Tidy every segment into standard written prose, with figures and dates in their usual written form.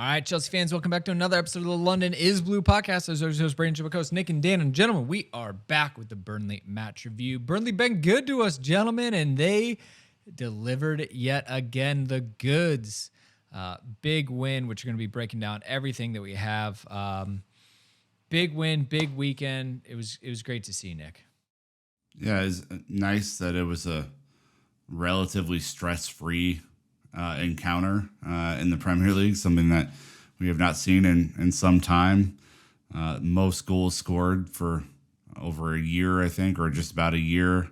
All right, Chelsea fans, welcome back to another episode of the London is Blue podcast. As always, host Brandon Chibakos, Nick and Dan. And gentlemen, we are back with the Burnley match review. Burnley been good to us, gentlemen, and they delivered yet again the goods. Big win, which we're going to be breaking down everything that we have. Big win, big weekend. It was great to see, Nick. Yeah, it's nice that it was a relatively stress-free encounter in the Premier League, something that we have not seen in some time. Most goals scored for over a year, I think, or just about a year.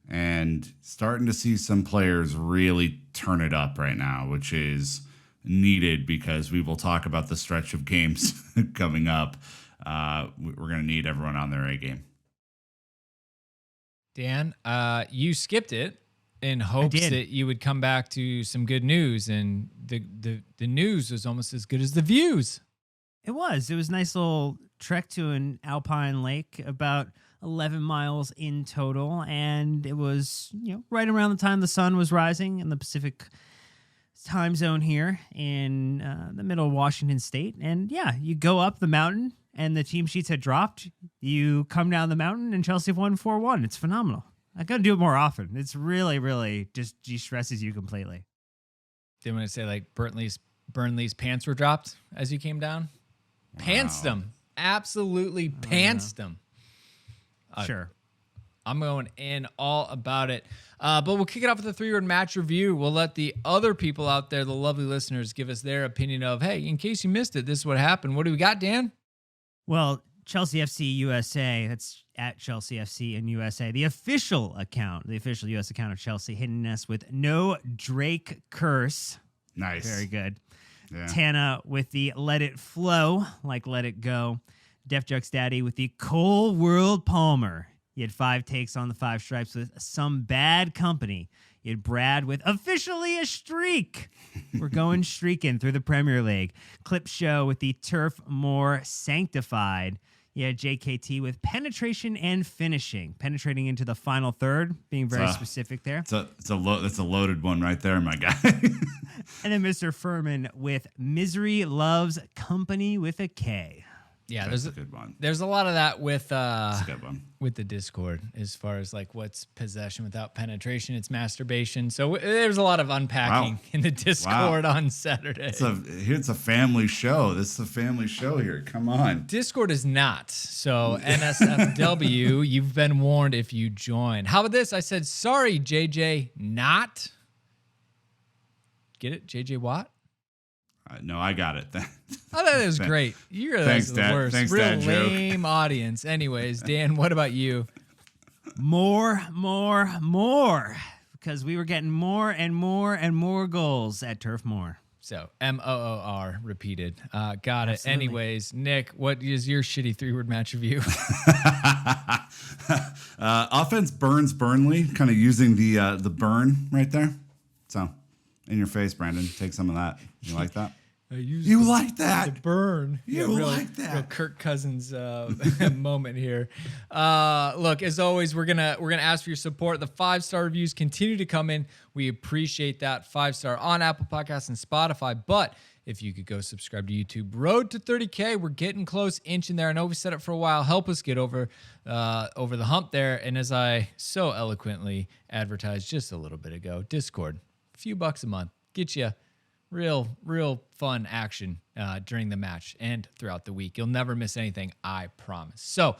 And starting to see some players really turn it up right now, which is needed because we will talk about the stretch of games coming up. We're going to need everyone on their A game. Dan, you skipped it in hopes that you would come back to some good news, and the news was almost as good as the views. It was a nice little trek to an alpine lake, about 11 miles in total, and it was right around the time the sun was rising in the Pacific time zone here in the middle of Washington State. And yeah, you go up the mountain and the team sheets had dropped. You come down the mountain and Chelsea have won 4-1. It's phenomenal. I got to do it more often. It's really, really just de-stresses you completely. Didn't want to say like Burnley's pants were dropped as you came down. Wow. Pantsed them. Absolutely pantsed them. Sure. I'm going in all about it. But we'll kick it off with a 3-word match review. We'll let the other people out there, the lovely listeners, give us their opinion of, hey, in case you missed it, this is what happened. What do we got, Dan? Well, Chelsea FC USA, that's at Chelsea FC in USA, the official U.S. account of Chelsea, hitting us with no Drake curse. Nice. Very good. Yeah. Tana with the let it flow, like let it go. Def Jux Daddy with the Cole World Palmer. You had 5 takes on the 5 stripes with some bad company. You had Brad with officially a streak. We're going streaking through the Premier League. Clip Show with the Turf More Sanctified. You had JKT with penetration and finishing. Penetrating into the final third, being very specific there. That's a loaded one right there, my guy. And then Mr. Furman with Misery Loves Company with a K. Yeah, that's a good one. There's a lot of that with that's a good one. With the Discord, as far as like what's possession without penetration, it's masturbation. So there's a lot of unpacking in the Discord on Saturday. It's a family show. This is a family show here. Come on. Discord is not. So NSFW, you've been warned if you join. How about this? I said, sorry, JJ, not. Get it? JJ Watt? No, I got it. I thought it was great. You realize the worst. Thanks, Real Dad lame audience. Anyways, Dan, what about you? More. Because we were getting more and more goals at Turf Moor. So, MOOR repeated. Got it. Absolutely. Anyways, Nick, what is your shitty 3-word match review? Offense burns Burnley, kind of using the burn right there. So, in your face, Brandon. Take some of that. You like that? You like that? The burn. Like that? Real Kirk Cousins moment here. Look, as always, we're gonna ask for your support. The 5-star reviews continue to come in. We appreciate that. 5-star on Apple Podcasts and Spotify. But if you could go subscribe to YouTube, road to 30K. We're getting close, inching there. I know we said it for a while. Help us get over the hump there. And as I so eloquently advertised just a little bit ago, Discord, a few bucks a month, get you real fun action during the match and throughout the week. You'll never miss anything, I promise. So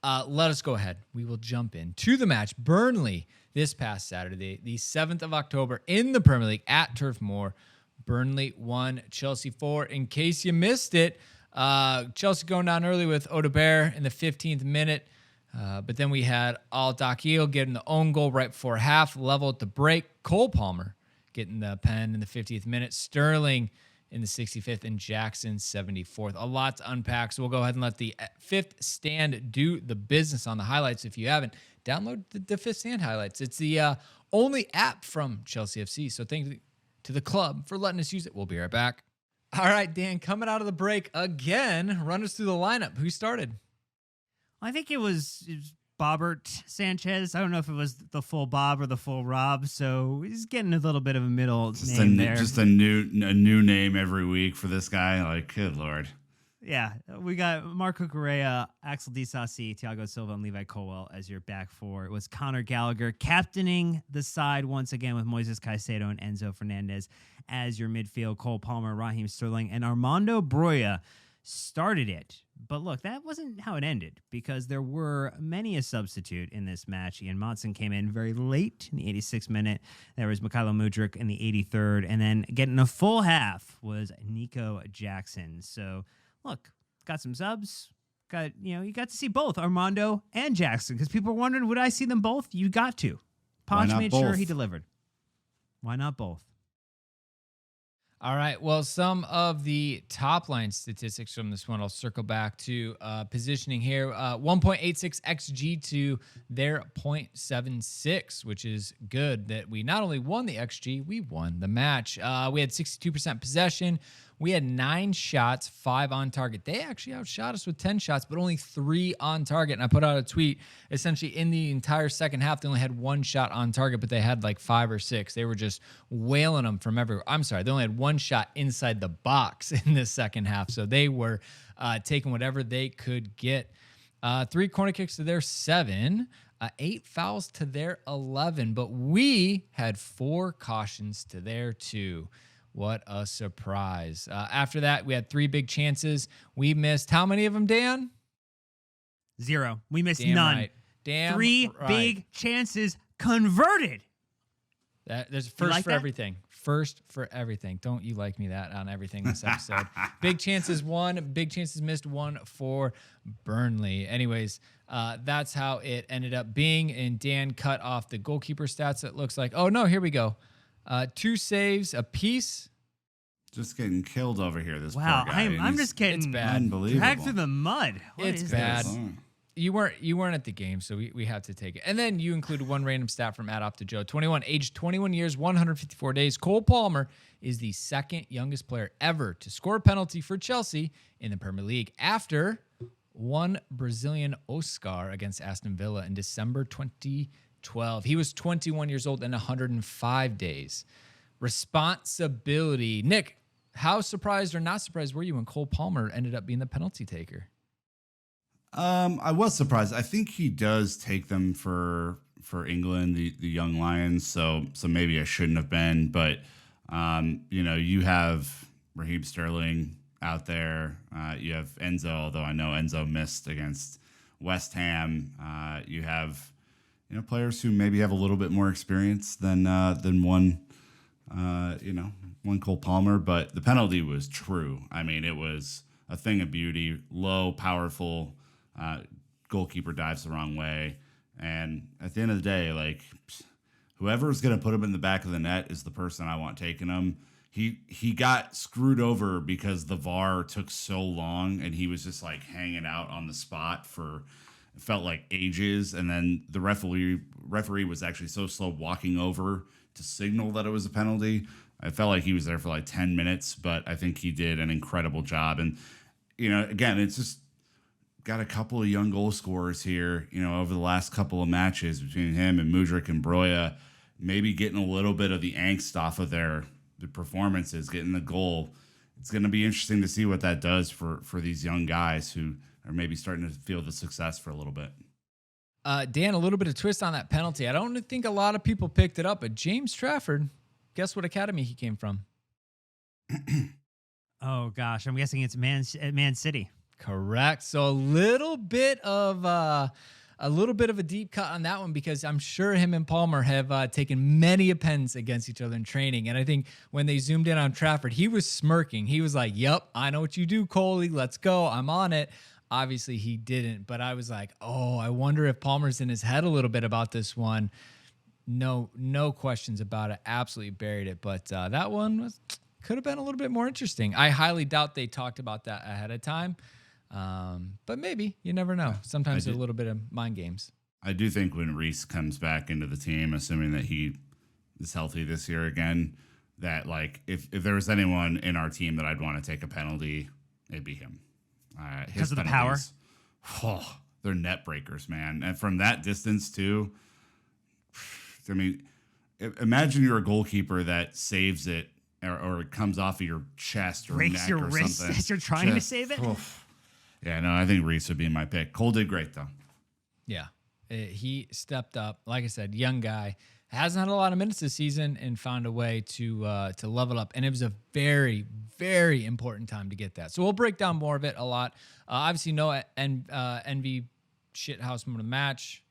let us go ahead. We will jump into the match. Burnley this past Saturday, the 7th of October in the Premier League at Turf Moor. Burnley 1, Chelsea 4. In case you missed it, Chelsea going down early with Odegaard in the 15th minute. But then we had Al-Dakhil getting the own goal right before half, level at the break. Cole Palmer getting the pen in the 50th minute. Sterling in the 65th and Jackson 74th. A lot to unpack, so we'll go ahead and let the Fifth Stand do the business on the highlights. If you haven't, download the Fifth Stand highlights. It's the only app from Chelsea FC, so thank you to the club for letting us use it. We'll be right back. All right, Dan, coming out of the break again, run us through the lineup. Who started? I think it was Bobbert Sanchez. I don't know if it was the full Bob or the full Rob, so he's getting a little bit of a middle name there. Just a new name every week for this guy. Like, good Lord. Yeah, we got Marco Correa, Axel Disasi, Thiago Silva, and Levi Colwell as your back four. It was Conor Gallagher captaining the side once again with Moises Caicedo and Enzo Fernandez as your midfield. Cole Palmer, Raheem Sterling, and Armando Broja started it. But look, that wasn't how it ended because there were many a substitute in this match. Ian Motson came in very late in the 86th minute. There was Mikhailo Mudryk in the 83rd. And then getting a full half was Nico Jackson. So, look, got some subs. You got to see both Armando and Jackson because people were wondering, would I see them both? You got to. Poch made sure he delivered. Why not both? All right. Well, some of the top line statistics from this one, I'll circle back to positioning here. 1.86 XG to their 0.76, which is good that we not only won the XG, we won the match. We had 62% possession. We had 9 shots, 5 on target. They actually outshot us with 10 shots, but only 3 on target. And I put out a tweet, essentially in the entire second half, they only had 1 shot on target, but they had like 5 or 6. They were just wailing them from everywhere. I'm sorry, they only had 1 shot inside the box in this second half. So they were taking whatever they could get. 3 corner kicks to their 7. 8 fouls to their 11. But we had 4 cautions to their 2. What a surprise. After that, we had 3 big chances. We missed how many of them, Dan? 0. We missed Damn none. Right. Damn 3 right. big chances converted. There's a first for everything. First for everything. Don't you like me that on everything this episode. Big chances 1, big chances missed 1 for Burnley. Anyways, that's how it ended up being. And Dan cut off the goalkeeper stats. It looks like, oh no, here we go. 2 saves apiece. Just getting killed over here. This wow, poor guy. I'm just getting dragged through the mud. It's bad. You weren't at the game, so we have to take it. And then you included 1 random stat from Adop to Joe. 21, aged 21 years, 154 days. Cole Palmer is the 2nd youngest player ever to score a penalty for Chelsea in the Premier League after one Brazilian Oscar against Aston Villa in December 2012. He was 21 years old and 105 days. Responsibility. Nick, how surprised or not surprised were you when Cole Palmer ended up being the penalty taker? I was surprised. I think he does take them for England, the young Lions. So maybe I shouldn't have been. But you have Raheem Sterling out there. You have Enzo, although I know Enzo missed against West Ham. You have players who maybe have a little bit more experience than one Cole Palmer. But the penalty was true. I mean, it was a thing of beauty. Low, powerful. Goalkeeper dives the wrong way, and at the end of the day, like whoever's going to put him in the back of the net is the person I want taking him. He got screwed over because the VAR took so long, and he was just like hanging out on the spot for it felt like ages, and then the referee was actually so slow walking over to signal that it was a penalty. I felt like he was there for like 10 minutes, but I think he did an incredible job. And again, it's just got a couple of young goal scorers here, over the last couple of matches between him and Mudryk and Broja, maybe getting a little bit of the angst off of their performances, getting the goal. It's going to be interesting to see what that does for these young guys who are maybe starting to feel the success for a little bit. Dan, a little bit of twist on that penalty. I don't think a lot of people picked it up, but James Trafford, guess what academy he came from? Oh, gosh. I'm guessing it's Man City. Correct. So a little bit of a deep cut on that one because I'm sure him and Palmer have taken many a pens against each other in training. And I think when they zoomed in on Trafford, he was smirking. He was like, "Yep, I know what you do, Coley. Let's go. I'm on it." Obviously, he didn't. But I was like, "Oh, I wonder if Palmer's in his head a little bit about this one." No questions about it. Absolutely buried it. But that one could have been a little bit more interesting. I highly doubt they talked about that ahead of time. But maybe, you never know. Sometimes there's a little bit of mind games. I do think when Reece comes back into the team, assuming that he is healthy this year again, that like if there was anyone in our team that I'd want to take a penalty, it'd be him. Because of the power? they're net breakers, man. And from that distance too, I mean, imagine you're a goalkeeper that saves it or it comes off of your chest or Breaks neck your or wrist something. as you're trying to save it. Oof. Yeah, no, I think Reese would be my pick. Cole did great though. Yeah, he stepped up. Like I said, young guy, hasn't had a lot of minutes this season and found a way to level up. And it was a very, very important time to get that. So we'll break down more of it a lot. Obviously, no NV shithouse moment of match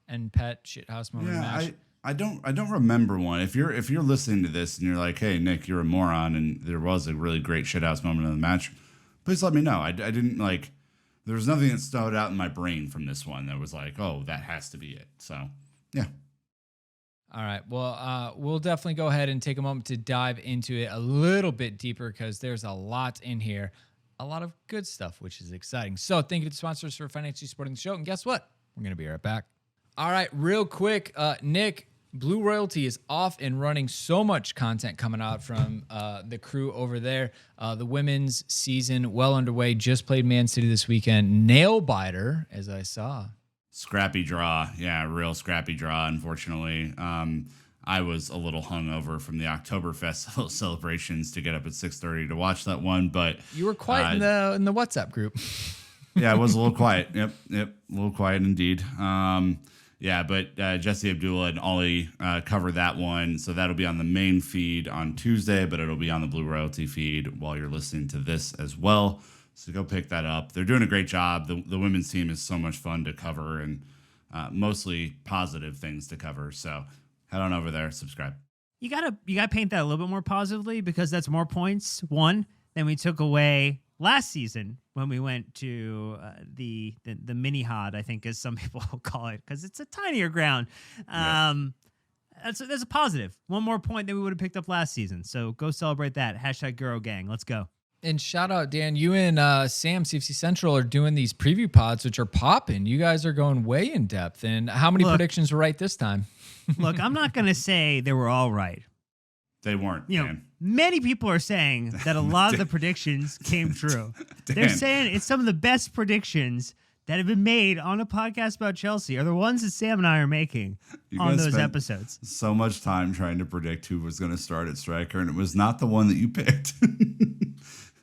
and pet shithouse moment of match. I don't remember one. If you're listening to this and you're like, hey Nick, you're a moron, and there was a really great shithouse moment in the match, please let me know. I didn't like. There was nothing that stood out in my brain from this one that was like, oh, that has to be it. So, yeah. All right. Well, we'll definitely go ahead and take a moment to dive into it a little bit deeper because there's a lot in here, a lot of good stuff, which is exciting. So thank you to the sponsors for financially supporting the show. And guess what? We're going to be right back. All right. Real quick, Nick, Blue Royalty is off and running. So much content coming out from the crew over there. The women's season well underway. Just played Man City this weekend. Nail biter, as I saw. Scrappy draw. Yeah, real scrappy draw, unfortunately. I was a little hungover from the Oktoberfest celebrations to get up at 6:30 to watch that one, but you were quiet in the WhatsApp group. Yeah, I was a little quiet. Yep, a little quiet indeed. Yeah, but Jesse Abdullah and Ollie cover that one, so that'll be on the main feed on Tuesday, but it'll be on the Blue Royalty feed while you're listening to this as well. So go pick that up. They're doing a great job. The women's team is so much fun to cover and mostly positive things to cover. So head on over there, subscribe. You gotta paint that a little bit more positively because that's more points, one, than we took away last season when we went to the mini hod, I think, as some people call it, because it's a tinier ground. That's a positive. One more point than we would have picked up last season. So go celebrate that. Hashtag Girl Gang. Let's go. And shout out, Dan, you and Sam, CFC Central, are doing these preview pods, which are popping. You guys are going way in depth. And how many predictions were right this time? Look, I'm not going to say they were all right. They weren't, you know, many people are saying that a lot of the predictions came true. They're saying it's some of the best predictions that have been made on a podcast about Chelsea are the ones that Sam and I are making on those episodes. So much time trying to predict who was going to start at striker, and it was not the one that you picked.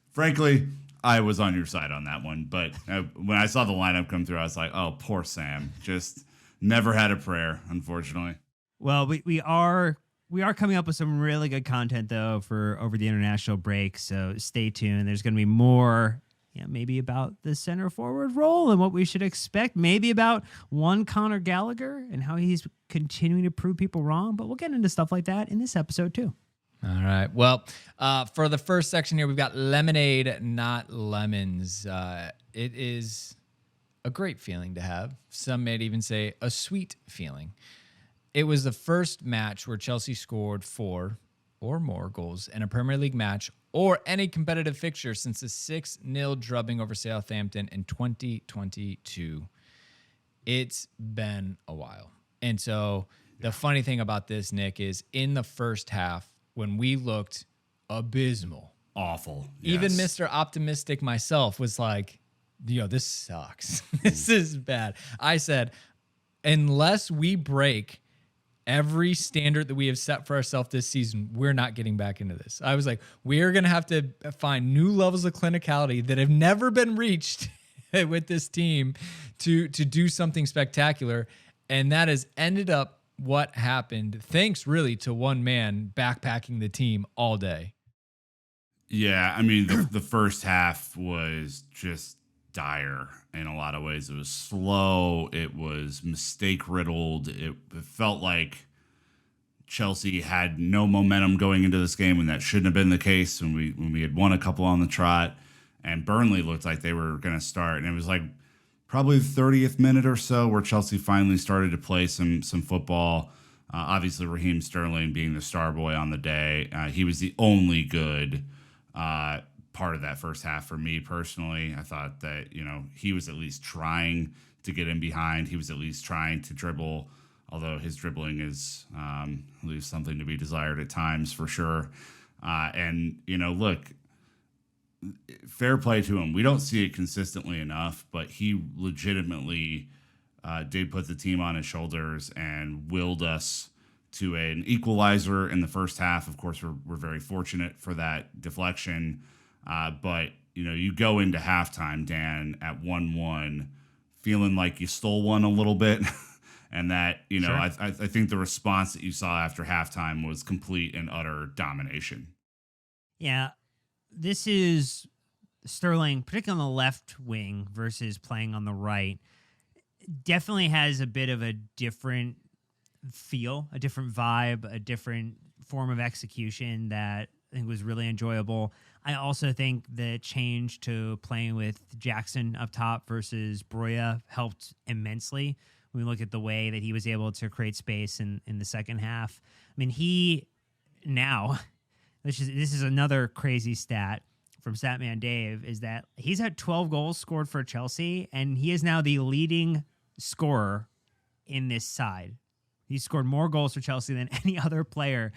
Frankly, I was on your side on that one, but when I saw the lineup come through, I was like, oh, poor Sam. Just never had a prayer, unfortunately. Well, we are coming up with some really good content, though, for over the international break, so stay tuned. There's going to be more, maybe about the center forward role and what we should expect, maybe about one Conor Gallagher and how he's continuing to prove people wrong, but we'll get into stuff like that in this episode, too. All right. Well, for the first section here, we've got lemonade, not lemons. It is a great feeling to have. Some may even say a sweet feeling. It was the first match where Chelsea scored 4 or more goals in a Premier League match or any competitive fixture since the 6-0 drubbing over Southampton in 2022. It's been a while. And so the funny thing about this, Nick, is in the first half, when we looked abysmal, awful, even Mr. Optimistic myself was like, this sucks. This is bad. I said, unless we break every standard that we have set for ourselves this season, we're not getting back into this. I was like, we're going to have to find new levels of clinicality that have never been reached with this team to do something spectacular. And that has ended up what happened, thanks really to one man backpacking the team all day. Yeah, I mean, the first half was just dire in a lot of ways. It was slow. It was mistake-riddled. It felt like Chelsea had no momentum going into this game, and that shouldn't have been the case when we had won a couple on the trot. And Burnley looked like they were going to start. And it was like probably the 30th minute or so where Chelsea finally started to play some football. Obviously, Raheem Sterling being the star boy on the day. He was the only good part of that first half for me personally. I thought that, he was at least trying to get in behind. He was at least trying to dribble, although his dribbling is leaves something to be desired at times for sure. And, look, fair play to him. We don't see it consistently enough, but he legitimately did put the team on his shoulders and willed us to an equalizer in the first half. Of course, we're very fortunate for that deflection. But, you go into halftime, Dan, at 1-1, feeling like you stole one a little bit. And that, Sure. I think the response that you saw after halftime was complete and utter domination. Yeah, this is Sterling, particularly on the left wing versus playing on the right, definitely has a bit of a different feel, a different vibe, a different form of execution that I think was really enjoyable. I also think the change to playing with Jackson up top versus Broya helped immensely. When we look at the way that he was able to create space in the second half. I mean, he now, this is another crazy stat from Statman Dave, is that he's had 12 goals scored for Chelsea, and he is now the leading scorer in this side. He's scored more goals for Chelsea than any other player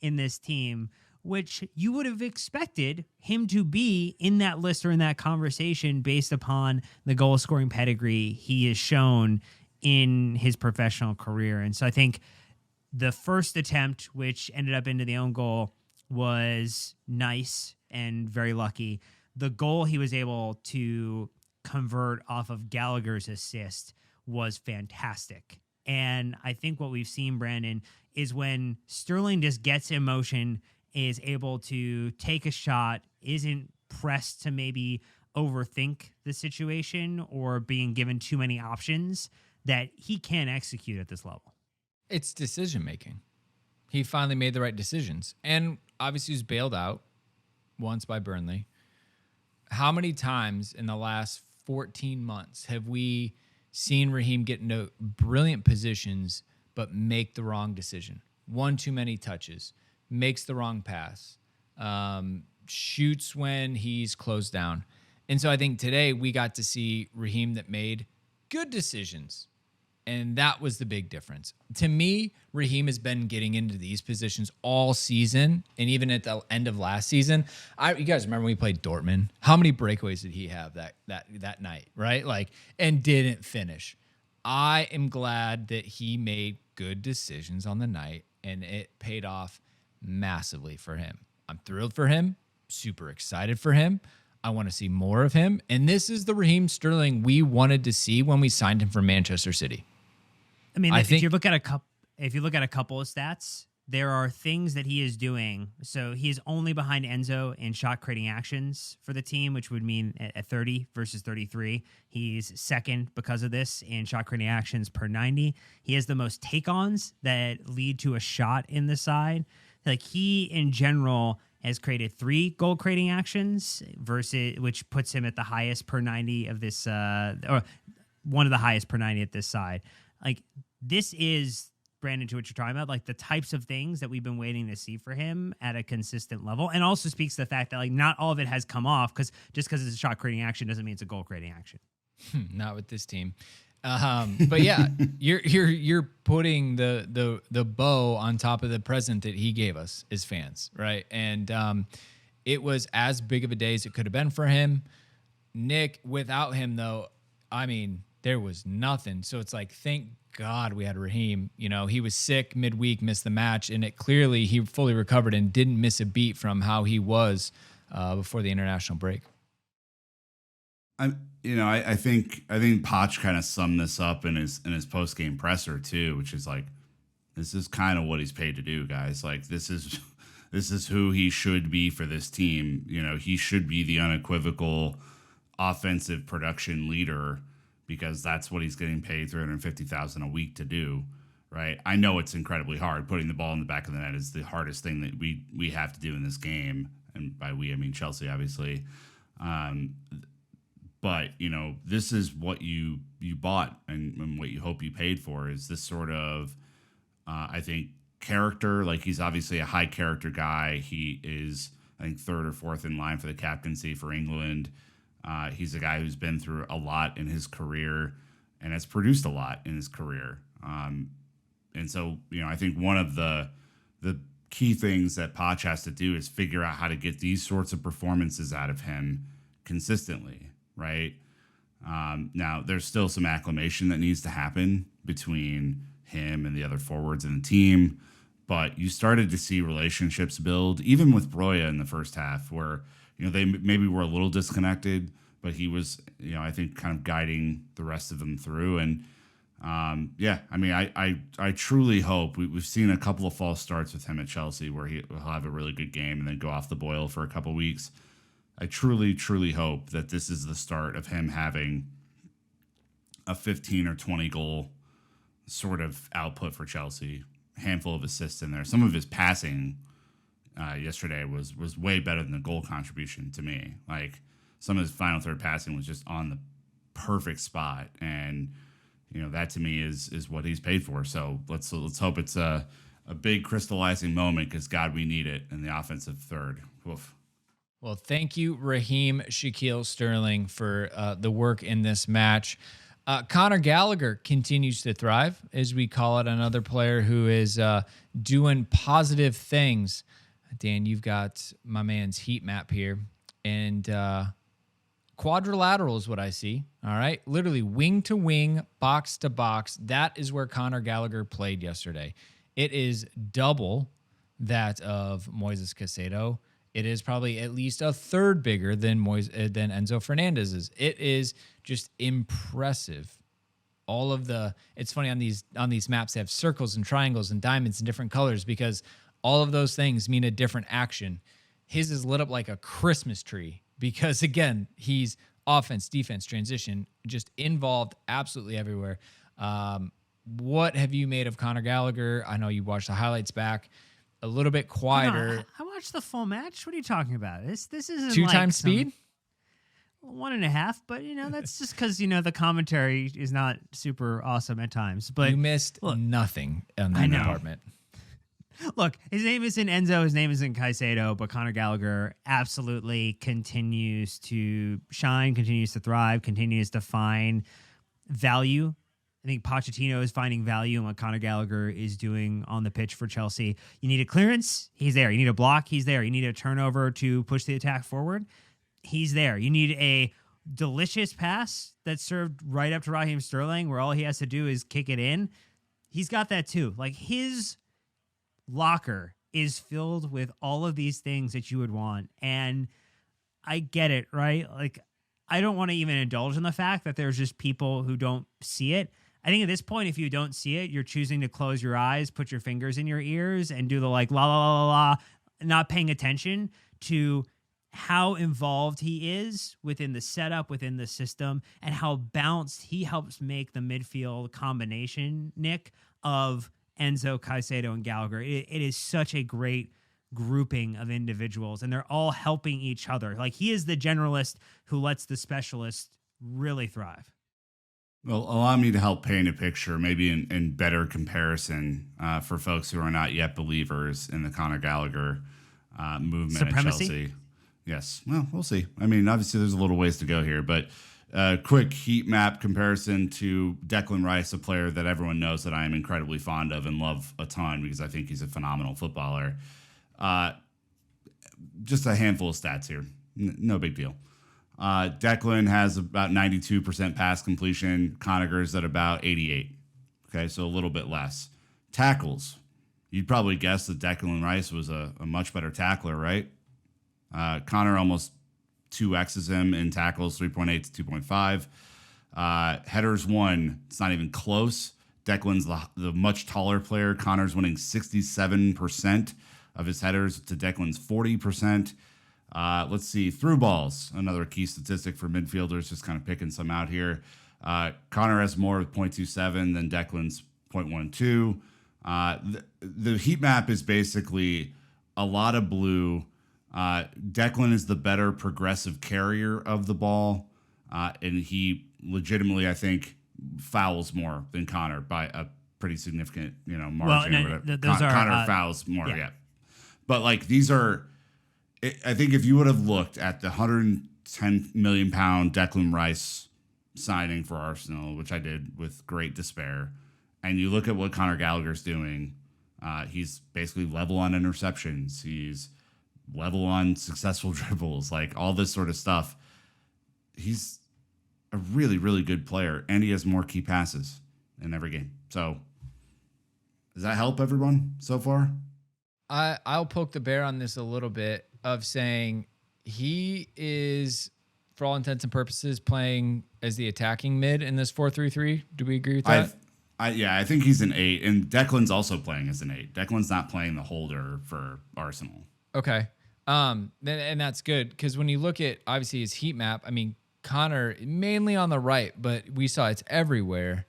in this team, which you would have expected him to be in that list or in that conversation based upon the goal scoring pedigree he has shown in his professional career. And so I think the first attempt, which ended up into the own goal, was nice and very lucky. The goal he was able to convert off of Gallagher's assist was fantastic. And I think what we've seen, Brandon, is when Sterling just gets in motion, is able to take a shot, isn't pressed to maybe overthink the situation or being given too many options, that he can execute at this level. It's decision making. He finally made the right decisions. And obviously he was bailed out once by Burnley. How many times in the last 14 months have we seen Raheem get into brilliant positions but make the wrong decision? One too many touches, makes the wrong pass, shoots when he's closed down. And so I think today we got to see Raheem that made good decisions. And that was the big difference. To me, Raheem has been getting into these positions all season, and even at the end of last season. You guys remember when we played Dortmund? How many breakaways did he have that night, right? And didn't finish. I am glad that he made good decisions on the night, and it paid off massively for him. I'm thrilled for him, super excited for him. I want to see more of him. And this is the Raheem Sterling we wanted to see when we signed him from Manchester City. I mean, if you look at a couple of stats, there are things that he is doing. So he is only behind Enzo in shot creating actions for the team, which would mean at 30 versus 33. He's second because of this in shot creating actions per 90. He has the most take-ons that lead to a shot in the side. Like, he in general has created 3 goal creating actions which puts him at the highest per 90 of this, or one of the highest per 90 at this side. Like, this is, Brandon, to what you're talking about, like the types of things that we've been waiting to see for him at a consistent level, and also speaks to the fact that like not all of it has come off, because just because it's a shot creating action doesn't mean it's a goal creating action. Not with this team. But yeah, you're putting the bow on top of the present that he gave us as fans, right? And it was as big of a day as it could have been for him. Nick, without him though, I mean, there was nothing. So it's like, thank God we had Raheem. He was sick midweek, missed the match, and it clearly he fully recovered and didn't miss a beat from how he was before the international break. I think Poch kind of summed this up in his post game presser too, which is like, this is kind of what he's paid to do, guys. Like, this is who he should be for this team. He should be the unequivocal offensive production leader, because that's what he's getting paid $350,000 a week to do, right? I know it's incredibly hard. Putting the ball in the back of the net is the hardest thing that we have to do in this game, and by we I mean Chelsea, obviously. But this is what you bought and what you hope you paid for, is this sort of I think character. Like, he's obviously a high character guy. He is, I think, 3rd or 4th in line for the captaincy for England. He's a guy who's been through a lot in his career and has produced a lot in his career. And so, I think one of the key things that Poch has to do is figure out how to get these sorts of performances out of him consistently, right? Now, there's still some acclimation that needs to happen between him and the other forwards in the team, but you started to see relationships build, even with Broya in the first half, where they maybe were a little disconnected, but he was, I think, kind of guiding the rest of them through. And I truly hope we've seen a couple of false starts with him at Chelsea where he'll have a really good game and then go off the boil for a couple of weeks. I truly, truly hope that this is the start of him having a 15 or 20 goal sort of output for Chelsea, a handful of assists in there. Some of his passing yesterday was way better than the goal contribution to me. Like, some of his final third passing was just on the perfect spot, and that to me is what he's paid for. So let's hope it's a big crystallizing moment, because God, we need it in the offensive third. Oof. Well, thank you, Raheem Sterling, for the work in this match. Conor Gallagher continues to thrive, as we call it, another player who is doing positive things. Dan, you've got my man's heat map here, and quadrilateral is what I see. All right, literally wing to wing, box to box. That is where Conor Gallagher played yesterday. It is double that of Moises Caicedo. It is probably at least a third bigger than Enzo Fernandez's. It is just impressive. All of it's funny on these maps, they have circles and triangles and diamonds in different colors because all of those things mean a different action. His is lit up like a Christmas tree because, again, he's offense, defense, transition, just involved absolutely everywhere. What have you made of Conor Gallagher? I know you watched the highlights back. A little bit quieter. No, I watched the full match. What are you talking about? This isn't 2 times speed? 1.5, but that's just because the commentary is not super awesome at times. But you missed nothing in that department. Look, his name isn't Enzo, his name isn't Caicedo, but Conor Gallagher absolutely continues to shine, continues to thrive, continues to find value. I think Pochettino is finding value in what Conor Gallagher is doing on the pitch for Chelsea. You need a clearance, he's there. You need a block, he's there. You need a turnover to push the attack forward, he's there. You need a delicious pass that's served right up to Raheem Sterling where all he has to do is kick it in. He's got that too. Like, his locker is filled with all of these things that you would want. And I get it, right? Like, I don't want to even indulge in the fact that there's just people who don't see it. I think at this point, if you don't see it, you're choosing to close your eyes, put your fingers in your ears, and do the la la la la, not paying attention to how involved he is within the setup, within the system, and how balanced he helps make the midfield combination, Nick, of Enzo, Caicedo, and Gallagher. It is such a great grouping of individuals, and they're all helping each other. Like, he is the generalist who lets the specialist really thrive. Well, allow me to help paint a picture, maybe in better comparison for folks who are not yet believers in the Conor Gallagher movement Supremacy? at Chelsea. Yes, well, we'll see. I mean, obviously there's a little ways to go here, but quick heat map comparison to Declan Rice, a player that everyone knows that I am incredibly fond of and love a ton because I think he's a phenomenal footballer. Just a handful of stats here. No big deal. Declan has about 92% pass completion. Connor's at about 88. Okay, so a little bit less. Tackles. You'd probably guess that Declan Rice was a much better tackler, right? Conor almost 2x's him in tackles, 3.8 to 2.5. Headers won, it's not even close. Declan's the much taller player. Connor's winning 67% of his headers to Declan's 40%. Let's see, through balls, another key statistic for midfielders, just kind of picking some out here. Conor has more with 0.27 than Declan's 0.12. The heat map is basically a lot of blue. Declan is the better progressive carrier of the ball, and he legitimately, I think, fouls more than Conor by a pretty significant, margin. Those are Conor fouls more, yeah. But like, these are, I think if you would have looked at the 110 million pound Declan Rice signing for Arsenal, which I did with great despair, and you look at what Conor Gallagher's doing, He's basically level on interceptions. He's level on successful dribbles, like all this sort of stuff. He's a really, really good player, and he has more key passes in every game. So does that help everyone so far? I'll poke the bear on this a little bit of saying he is, for all intents and purposes, playing as the attacking mid in this 4-3-3. Do we agree with that? I think he's an 8, and Declan's also playing as an 8. Declan's not playing the holder for Arsenal. Okay. And that's good because when you look at obviously his heat map, I mean, Conor mainly on the right, but we saw it's everywhere.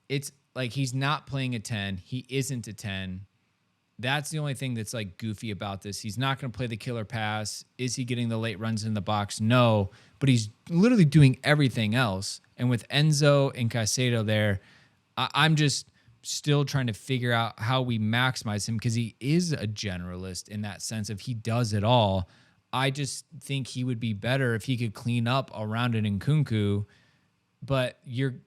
It's like he's not playing a 10. He isn't a 10. That's the only thing that's like goofy about this. He's not going to play the killer pass. Is he getting the late runs in the box? No, but he's literally doing everything else. And with Enzo and Caicedo there, I'm just still trying to figure out how we maximize him because he is a generalist in that sense of he does it all. I just think he would be better if he could clean up around an Nkunku, but you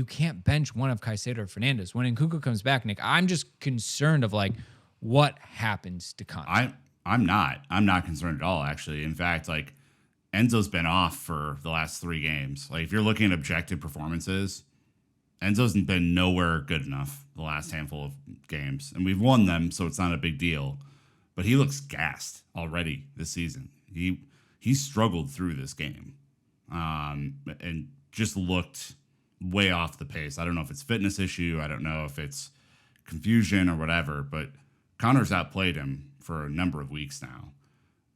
can't bench one of Caicedo or Fernandes. When Nkunku comes back, Nick, I'm just concerned of like what happens to Conor. I'm not concerned at all, actually. In fact, like Enzo's been off for the last 3 games. Like if you're looking at objective performances, Enzo's been nowhere good enough the last handful of games, and we've won them, so it's not a big deal. But he looks gassed already this season. He struggled through this game, and just looked way off the pace. I don't know if it's fitness issue. I don't know if it's confusion or whatever. But Conor's outplayed him for a number of weeks now,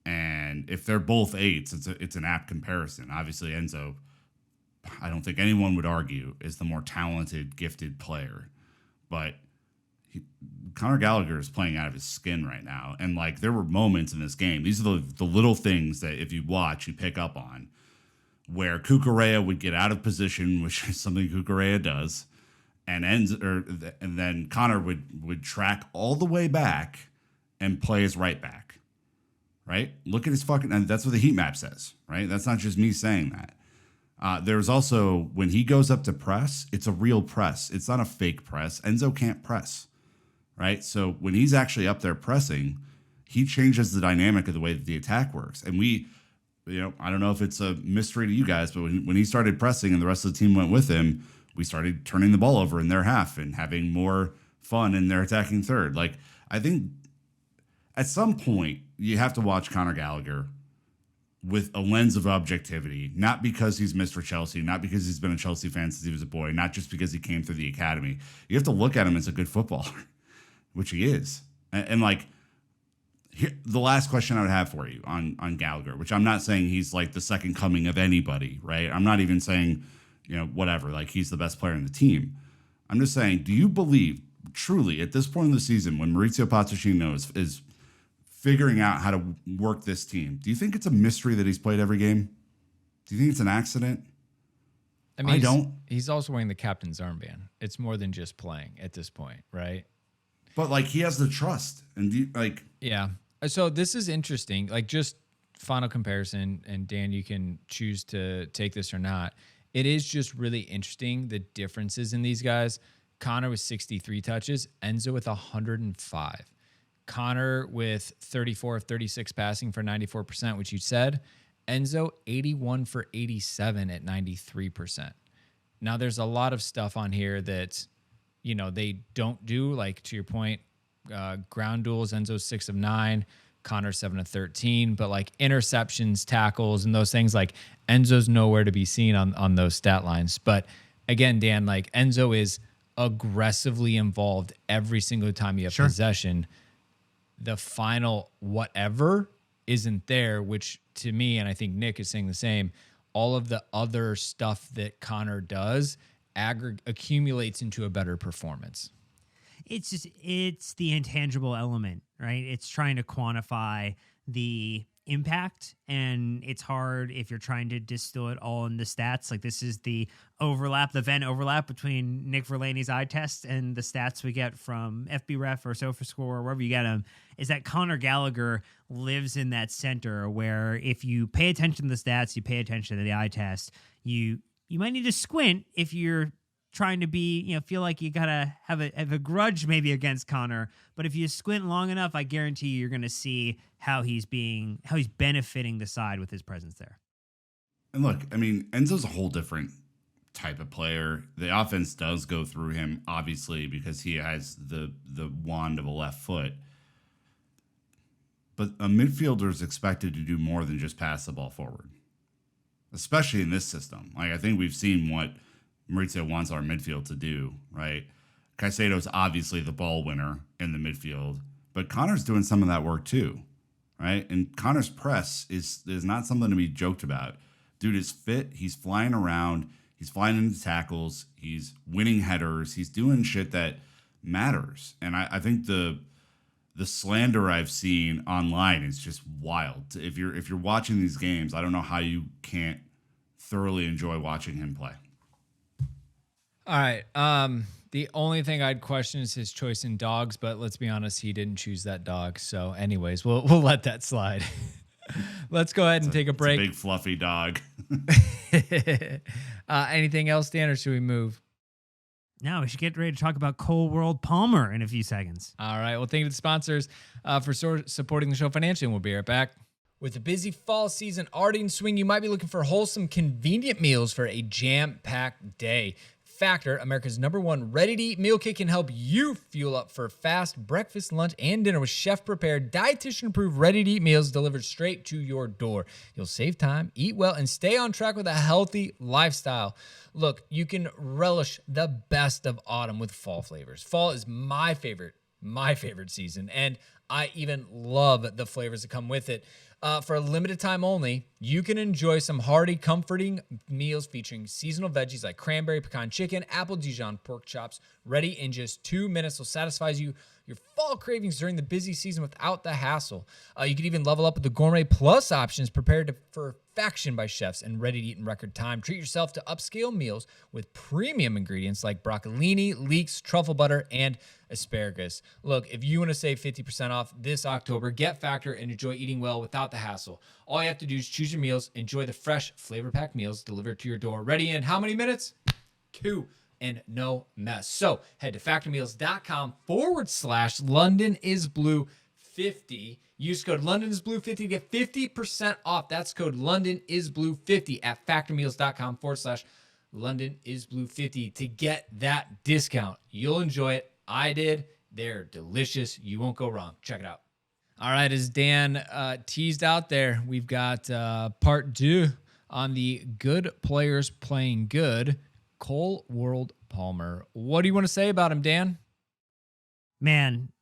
and if they're both 8s, it's an apt comparison. Obviously, Enzo, I don't think anyone would argue, is the more talented, gifted player. But Conor Gallagher is playing out of his skin right now. And, like, there were moments in this game. These are the little things that if you watch, you pick up on, where Cucurella would get out of position, which is something Cucurella does, and then Conor would track all the way back and play as right back. Right? Look at his and that's what the heat map says, right? That's not just me saying that. There's also, when he goes up to press, it's a real press. It's not a fake press. Enzo can't press, right? So when he's actually up there pressing, he changes the dynamic of the way that the attack works. And I don't know if it's a mystery to you guys, but when he started pressing and the rest of the team went with him, we started turning the ball over in their half and having more fun in their attacking third. Like, I think at some point you have to watch Conor Gallagher with a lens of objectivity, not because he's Mr. Chelsea, not because he's been a Chelsea fan since he was a boy, not just because he came through the academy. You have to look at him as a good footballer, which he is. And like, the last question I would have for you on Gallagher, which I'm not saying he's like the second coming of anybody, right? I'm not even saying, whatever, like he's the best player in the team. I'm just saying, do you believe truly at this point in the season when Mauricio Pochettino is figuring out how to work this team, do you think it's a mystery that he's played every game? Do you think it's an accident? I mean, I don't. He's also wearing the captain's armband. It's more than just playing at this point, right? But like he has the trust, and yeah. So this is interesting. Like, just final comparison, and Dan, you can choose to take this or not. It is just really interesting the differences in these guys. Conor with 63 touches, Enzo with 105. Conor with 34 of 36 passing for 94%, which you said. Enzo 81 for 87 at 93%. Now there's a lot of stuff on here that, they don't do, like to your point, ground duels, Enzo 6 of 9, Conor 7 of 13, but like interceptions, tackles, and those things, like Enzo's nowhere to be seen on those stat lines. But again, Dan, like Enzo is aggressively involved every single time you have possession. The final whatever isn't there, which to me, and I think Nick is saying the same, all of the other stuff that Conor does accumulates into a better performance. It's the intangible element, right? It's trying to quantify the impact, and it's hard if you're trying to distill it all in the stats. Like, this is the Venn overlap between Nick Verlaney's eye test and the stats we get from FBref or SofaScore or wherever you get them, is that Conor Gallagher lives in that center where if you pay attention to the stats, you pay attention to the eye test, you might need to squint if you're trying to be, feel like you gotta have a grudge maybe against Conor. But if you squint long enough, I guarantee you're going to see how he's benefiting the side with his presence there. And look, I mean, Enzo's a whole different type of player. The offense does go through him, obviously, because he has the wand of a left foot. But a midfielder is expected to do more than just pass the ball forward, especially in this system. Like, I think we've seen what Maurizio wants our midfield to do, right? Caicedo's obviously the ball winner in the midfield, but Conor's doing some of that work too, right? And Conor's press is not something to be joked about. Dude is fit. He's flying around. He's flying into tackles. He's winning headers. He's doing shit that matters. And I think the slander I've seen online is just wild. If you're watching these games, I don't know how you can't thoroughly enjoy watching him play. All right. The only thing I'd question is his choice in dogs, but let's be honest, he didn't choose that dog. So, anyways, we'll let that slide. Let's go ahead and take a break. It's a big fluffy dog. Anything else, Dan, or should we move? No, we should get ready to talk about Cole World Palmer in a few seconds. All right. Well, thank you to the sponsors for supporting the show financially, and we'll be right back. With the busy fall season already in swing, you might be looking for wholesome, convenient meals for a jam-packed day. Factor, America's #1 ready-to-eat meal kit, can help you fuel up for fast breakfast, lunch, and dinner with chef-prepared, dietitian-approved, ready-to-eat meals delivered straight to your door. You'll save time, eat well, and stay on track with a healthy lifestyle. Look, you can relish the best of autumn with fall flavors. Fall is my favorite season, and I even love the flavors that come with it. For a limited time only, you can enjoy some hearty, comforting meals featuring seasonal veggies like cranberry pecan chicken, apple Dijon pork chops, ready in just 2 minutes. Will satisfy your fall cravings during the busy season without the hassle. You can even level up with the Gourmet Plus options prepared to perfection by chefs and ready to eat in record time. Treat yourself to upscale meals with premium ingredients like broccolini, leeks, truffle butter, and asparagus. Look, if you want to save 50% off this October, get Factor and enjoy eating well without the hassle. All you have to do is choose your meals, enjoy the fresh, flavor-packed meals delivered to your door. Ready in how many minutes? 2. And no mess. So head to factormeals.com/LondonIsBlue50. Use code LondonIsBlue50 to get 50% off. That's code LondonIsBlue50 at factormeals.com/LondonIsBlue50 to get that discount. You'll enjoy it. I did. They're delicious. You won't go wrong. Check it out. All right, as Dan teased out there, we've got part 2 on the good players playing good. Cole World Palmer. What do you want to say about him, Dan? Man,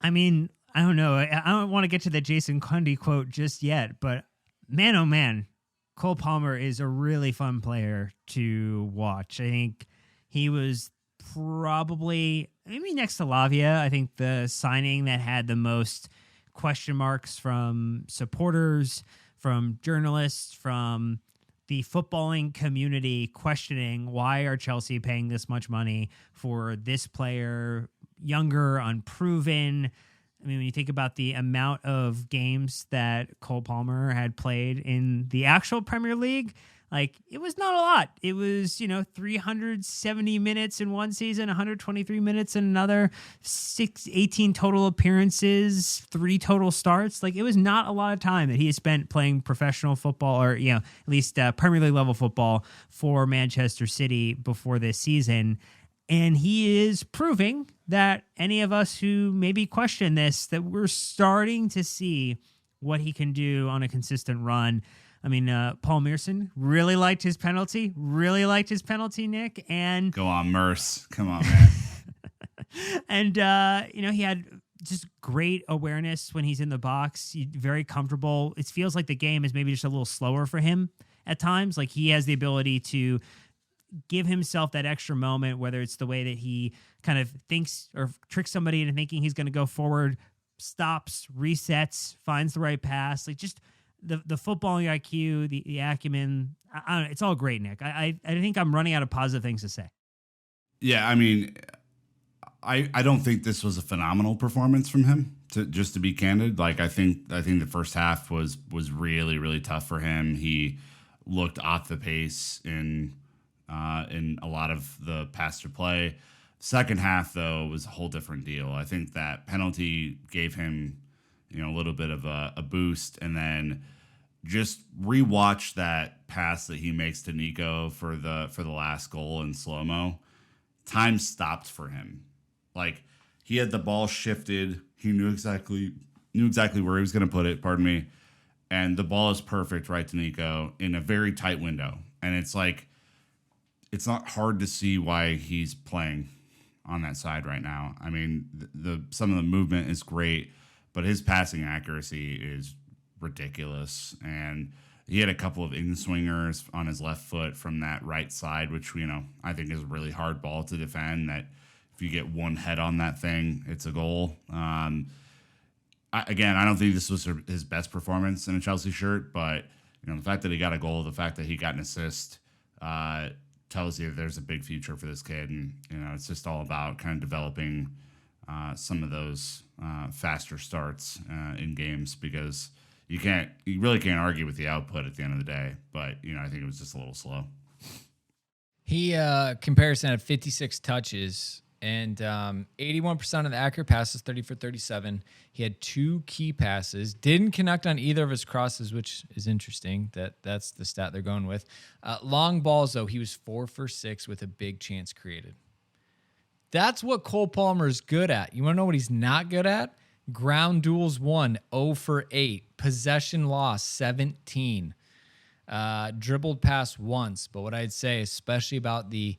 I mean, I don't know. I don't want to get to the Jason Cundy quote just yet, but man, oh man, Cole Palmer is a really fun player to watch. I think he was probably, maybe next to Lavia, I think the signing that had the most question marks from supporters, from journalists, from the footballing community questioning, why are Chelsea paying this much money for this player, younger, unproven? I mean, when you think about the amount of games that Cole Palmer had played in the actual Premier League, like, it was not a lot. It was, 370 minutes in one season, 123 minutes in another, 18 total appearances, 3 total starts. Like, it was not a lot of time that he has spent playing professional football, or, at least Premier League level football for Manchester City before this season. And he is proving that any of us who maybe question this, that we're starting to see what he can do on a consistent run. I mean, Paul Mearson really liked his penalty, Nick. And go on, Merce. Come on, man. And, he had just great awareness when he's in the box. He's very comfortable. It feels like the game is maybe just a little slower for him at times. Like, he has the ability to give himself that extra moment, whether it's the way that he kind of thinks or tricks somebody into thinking he's going to go forward, stops, resets, finds the right pass. Like, just the footballing IQ, the acumen. I don't know, it's all great, Nick. I think I'm running out of positive things to say. Yeah, I mean, I don't think this was a phenomenal performance from him. To be candid, like, I think the first half was really, really tough for him. He looked off the pace in in a lot of the pass to play. Second half, though, was a whole different deal. I think that penalty gave him, a little bit of a boost, and then just rewatch that pass that he makes to Nico for the last goal in slow mo. Time stopped for him. Like, he had the ball shifted. He knew exactly where he was going to put it. Pardon me. And the ball is perfect right to Nico in a very tight window. And it's like, it's not hard to see why he's playing on that side right now. I mean, some of the movement is great, but his passing accuracy is ridiculous. And he had a couple of in-swingers on his left foot from that right side, which, I think is a really hard ball to defend. That if you get one head on that thing, it's a goal. Again, I don't think this was his best performance in a Chelsea shirt, but the fact that he got a goal, the fact that he got an assist, tells you there's a big future for this kid. And it's just all about kind of developing some of those faster starts in games, because you really can't argue with the output at the end of the day. But I think it was just a little slow. He comparison had 56 touches. And 81% of the accurate passes, 30 for 37. He had 2 key passes. Didn't connect on either of his crosses, which is interesting. That's the stat they're going with. Long balls, though, he was 4 for 6 with a big chance created. That's what Cole Palmer is good at. You want to know what he's not good at? Ground duels 1, 0 for 8. Possession loss, 17. Dribbled pass once. But what I'd say, especially about the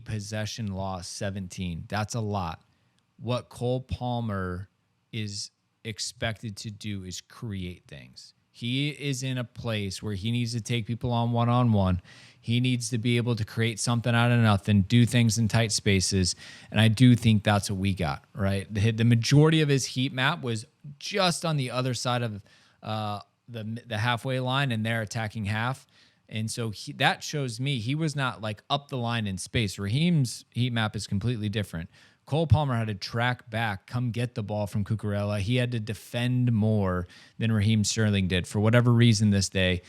possession loss, 17. That's a lot. What Cole Palmer is expected to do is create things. He is in a place where he needs to take people on one-on-one. He needs to be able to create something out of nothing, do things in tight spaces. And I do think that's what we got, right? The majority of his heat map was just on the other side of the halfway line, and they're attacking half. And so that shows me he was not like up the line in space. Raheem's heat map is completely different. Cole Palmer had to track back, come get the ball from Cucurella. He had to defend more than Raheem Sterling did. For whatever reason this day,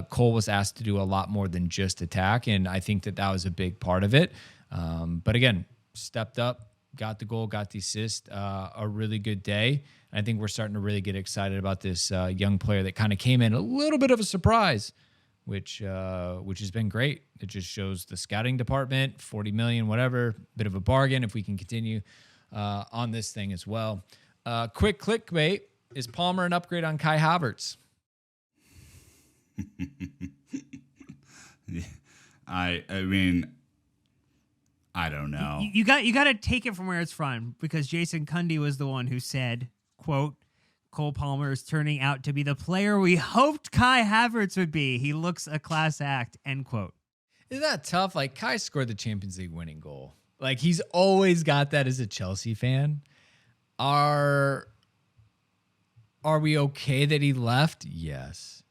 Cole was asked to do a lot more than just attack, and I think that was a big part of it. But again, stepped up, got the goal, got the assist, a really good day. I think we're starting to really get excited about this young player that kind of came in a little bit of a surprise, which has been great. It just shows the scouting department, 40 million, whatever, bit of a bargain if we can continue on this thing as well. Quick clickbait: is Palmer an upgrade on Kai Havertz? I mean, I don't know. You got to take it from where it's from, because Jason Cundy was the one who said, quote, Cole Palmer is turning out to be the player we hoped Kai Havertz would be. He looks a class act, end quote. Isn't that tough? Like, Kai scored the Champions League winning goal. Like, he's always got that as a Chelsea fan. Are we okay that he left? Yes.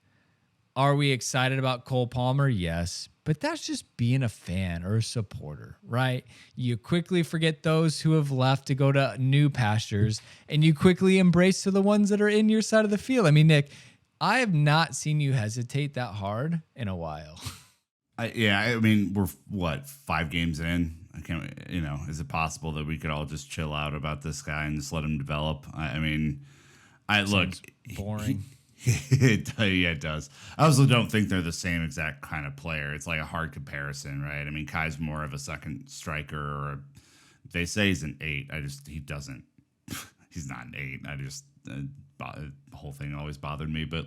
Are we excited about Cole Palmer? Yes. But that's just being a fan or a supporter, right? You quickly forget those who have left to go to new pastures, and you quickly embrace to the ones that are in your side of the field. I mean, Nick, I have not seen you hesitate that hard in a while. I mean, we're 5 games in? I can't, is it possible that we could all just chill out about this guy and just let him develop? Look, boring. It does. I also don't think they're the same exact kind of player. It's like a hard comparison, right? I mean, Kai's more of a second striker, or they say he's an 8. He doesn't. He's not an 8. The whole thing always bothered me. But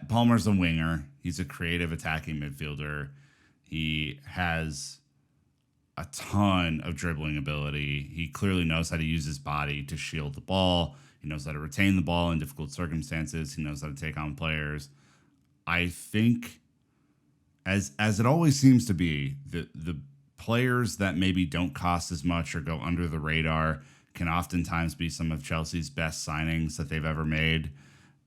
Palmer's a winger. He's a creative attacking midfielder. He has a ton of dribbling ability. He clearly knows how to use his body to shield the ball. He knows how to retain the ball in difficult circumstances. He knows how to take on players. I think, as it always seems to be, the players that maybe don't cost as much or go under the radar can oftentimes be some of Chelsea's best signings that they've ever made.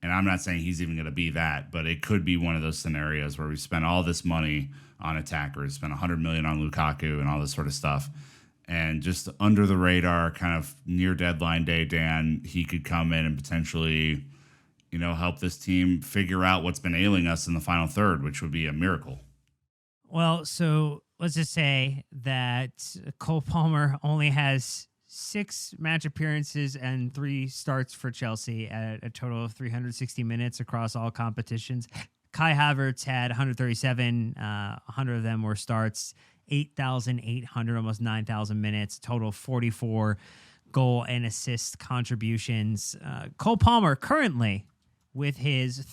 And I'm not saying he's even going to be that, but it could be one of those scenarios where we spent all this money on attackers, spent $100 million on Lukaku and all this sort of stuff. And just under the radar, kind of near deadline day, Dan, he could come in and potentially, help this team figure out what's been ailing us in the final third, which would be a miracle. Well, so let's just say that Cole Palmer only has 6 match appearances and 3 starts for Chelsea at a total of 360 minutes across all competitions. Kai Havertz had 137, 100 of them were starts, 8,800, almost 9,000 minutes, total 44 goal and assist contributions. Cole Palmer currently with his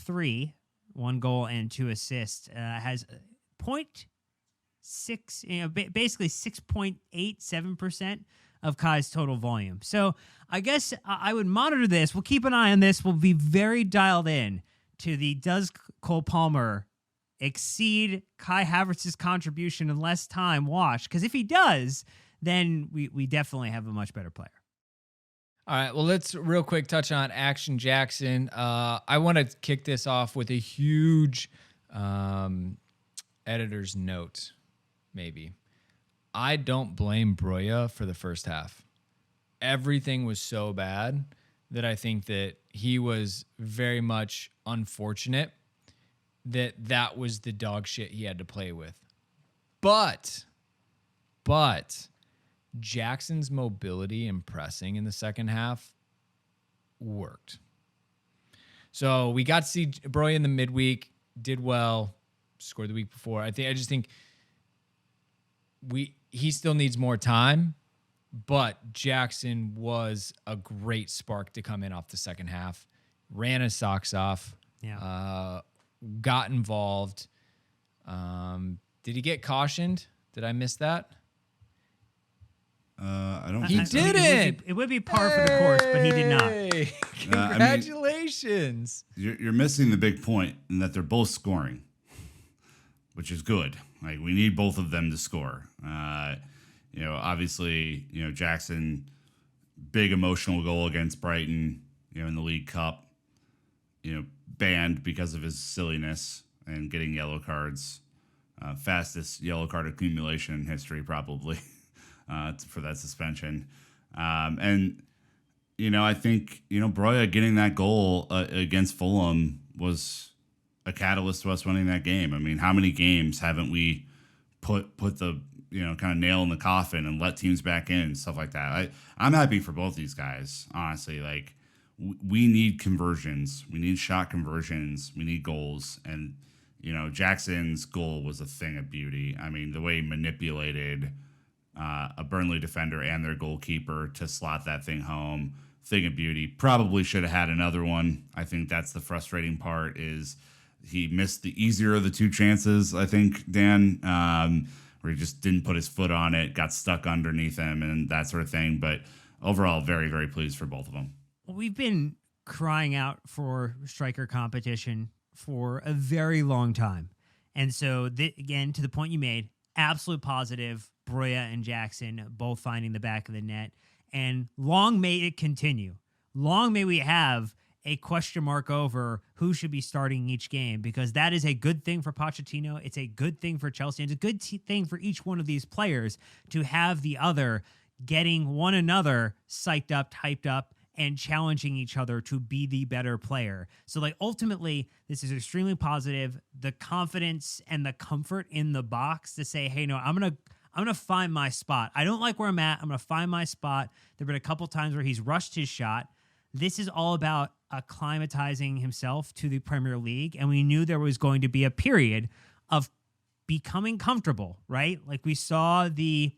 1 goal and 2 assists, has 0.6, basically 6.87% of Kai's total volume. So I guess I would monitor this. We'll keep an eye on this. We'll be very dialed in to does Cole Palmer exceed Kai Havertz's contribution in less time watched? Because if he does, then we definitely have a much better player. All right, well, let's real quick touch on Action Jackson. I want to kick this off with a huge editor's note, maybe. I don't blame Broya for the first half. Everything was so bad that I think that he was very much unfortunate that was the dog shit he had to play with. But Jackson's mobility and pressing in the second half worked. So we got to see Broya in the midweek, did well, scored the week before. I just think he still needs more time, but Jackson was a great spark to come in off the second half. Ran his socks off. Yeah. Got involved. Did he get cautioned? Did I miss that? I don't He think so. didn't. It would be par for the course, but he did not. Hey, congratulations. You're missing the big point in that they're both scoring, which is good. Like, we need both of them to score. Obviously, Jackson, big emotional goal against Brighton, in the League Cup, banned because of his silliness and getting yellow cards. Fastest yellow card accumulation in history, probably, for that suspension. I think, Broya getting that goal against Fulham was a catalyst to us winning that game. I mean, how many games haven't we put the kind of nail in the coffin and let teams back in and stuff like that? I'm happy for both these guys, honestly. Like, we need conversions, we need shot conversions, we need goals, and Jackson's goal was a thing of beauty. I mean, the way he manipulated a Burnley defender and their goalkeeper to slot that thing home, thing of beauty. Probably should have had another one. I think that's the frustrating part, is he missed the easier of the 2 chances, I think, Dan, where he just didn't put his foot on it, got stuck underneath him and that sort of thing. But overall, very, very pleased for both of them. Well, we've been crying out for striker competition for a very long time. And so, again, to the point you made, absolute positive, Broya and Jackson both finding the back of the net. And long may it continue. Long may we have a question mark over who should be starting each game, because that is a good thing for Pochettino. It's a good thing for Chelsea. It's a good thing for each one of these players to have the other getting one another psyched up, hyped up, and challenging each other to be the better player. So, like, ultimately, this is extremely positive. The confidence and the comfort in the box to say, hey, no, I'm gonna find my spot. I don't like where I'm at. I'm gonna find my spot. There've been a couple times where he's rushed his shot. This is all about acclimatizing himself to the Premier League, and we knew there was going to be a period of becoming comfortable, right? Like, we saw the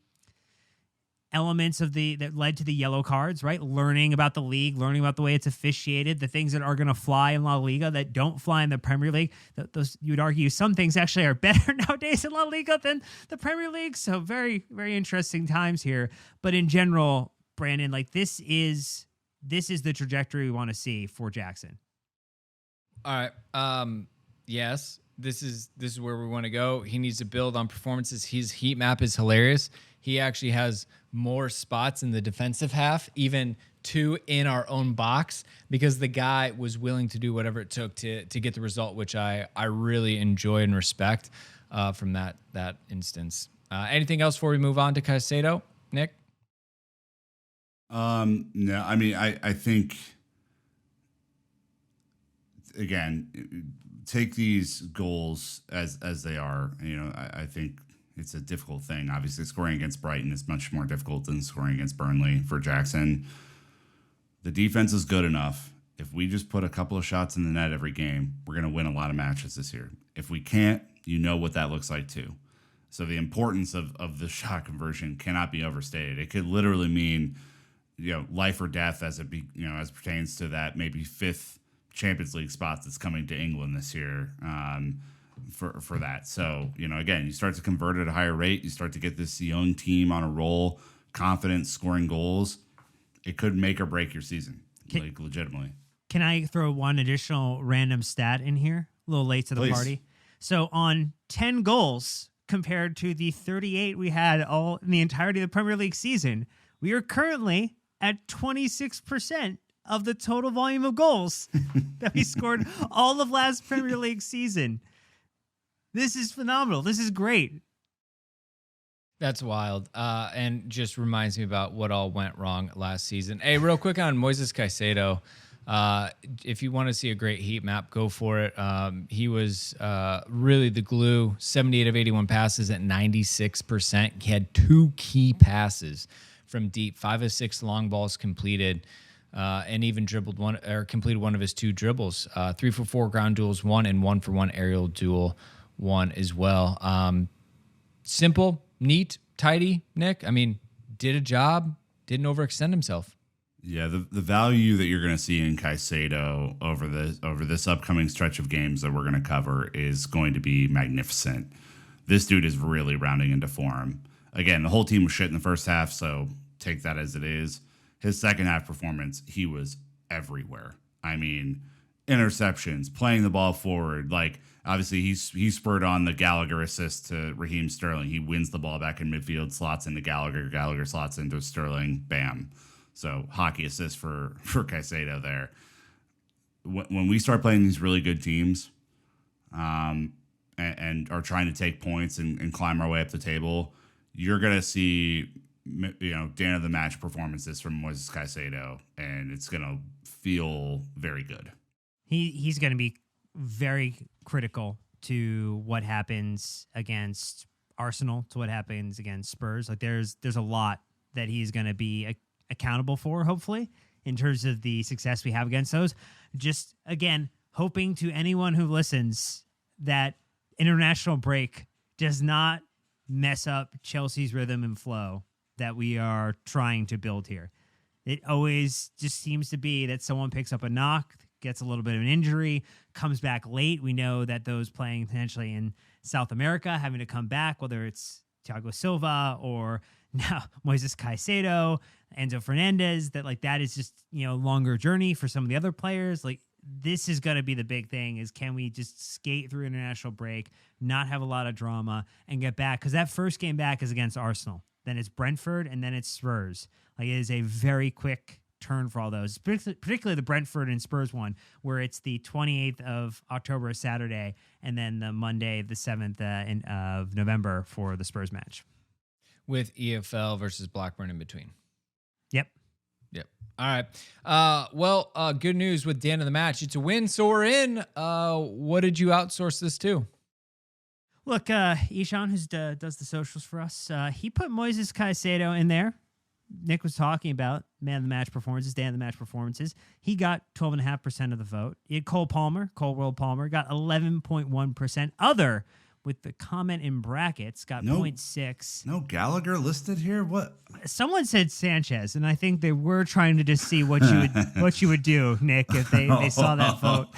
elements of that led to the yellow cards, right? Learning about the league, learning about the way it's officiated, the things that are going to fly in La Liga that don't fly in the Premier League. Those, you would argue, some things actually are better nowadays in La Liga than the Premier League. So very, very interesting times here. But in general, Brandon, like, this is the trajectory we want to see for Jackson. All right. Yes, this is where we want to go. He needs to build on performances. His heat map is hilarious. He actually has more spots in the defensive half, even 2 in our own box, because the guy was willing to do whatever it took to get the result, which I really enjoy and respect from that instance. Anything else before we move on to Caicedo, Nick? No, I mean, I think again, take these goals as they are. I think it's a difficult thing. Obviously, scoring against Brighton is much more difficult than scoring against Burnley for Jackson. The defense is good enough. If we just put a couple of shots in the net every game, we're going to win a lot of matches this year. If we can't, you know what that looks like too. So the importance of the shot conversion cannot be overstated. It could literally mean, life or death as as pertains to that maybe 5th Champions League spot that's coming to England this year, for that. So, again, you start to convert at a higher rate. You start to get this young team on a roll, confident, scoring goals. It could make or break your season, legitimately. Can I throw one additional random stat in here? A little late to the Please. party. So on 10 goals compared to the 38 we had all in the entirety of the Premier League season, we are currently at 26% of the total volume of goals that we scored all of last Premier League season. This is phenomenal. This is great. That's wild. And just reminds me about what all went wrong last season. Hey, real quick on Moises Caicedo. If you want to see a great heat map, go for it. He was really the glue. 78 of 81 passes at 96%. He had 2 key passes from deep, 5 of 6 long balls completed, and even completed one of his 2 dribbles. 3 for 4 ground duels, 1, and 1 for 1 aerial duel, 1 as well. Simple, neat, tidy, Nick. I mean, did a job, didn't overextend himself. Yeah, the value that you're going to see in Caicedo over this upcoming stretch of games that we're going to cover is going to be magnificent. This dude is really rounding into form. Again, the whole team was shit in the first half, so take that as it is. His second half performance, he was everywhere. I mean, interceptions, playing the ball forward. Like, obviously, he spurred on the Gallagher assist to Raheem Sterling. He wins the ball back in midfield, slots into Gallagher. Gallagher slots into Sterling. Bam. So hockey assist for Caicedo there. When we start playing these really good teams, and are trying to take points and climb our way up the table, you're gonna see Dan of the match performances from Moises Caicedo, and it's gonna feel very good. He's going to be very critical to what happens against Arsenal, to what happens against Spurs. Like there's a lot that he's going to be accountable for, hopefully, in terms of the success we have against those. Just, again, hoping to anyone who listens that international break does not mess up Chelsea's rhythm and flow that we are trying to build here. It always just seems to be that someone picks up a knock, gets a little bit of an injury, comes back late. We know that those playing potentially in South America having to come back, whether it's Thiago Silva or now Moises Caicedo, Enzo Fernandez, that is just, longer journey for some of the other players. Like, this is going to be the big thing, is can we just skate through international break, not have a lot of drama, and get back? Because that first game back is against Arsenal. Then it's Brentford, and then it's Spurs. Like, it is a very quick turn for all those, particularly the Brentford and Spurs one, where it's the 28th of October, Saturday, and then the Monday, the 7th of November for the Spurs match. With EFL versus Blackburn in between. Yep. All right. Good news with Dan of the match. It's a win, so we're in. What did you outsource this to? Look, Ishan, who does the socials for us, he put Moises Caicedo in there. Nick was talking about man of the match performances, Dan of the match performances. He got 12.5% of the vote. He had Cole World Palmer, got 11.1%. Other, with the comment in brackets, got 0.6. No Gallagher listed here? What? Someone said Sanchez, and I think they were trying to just see what you would do, Nick, if they saw that vote.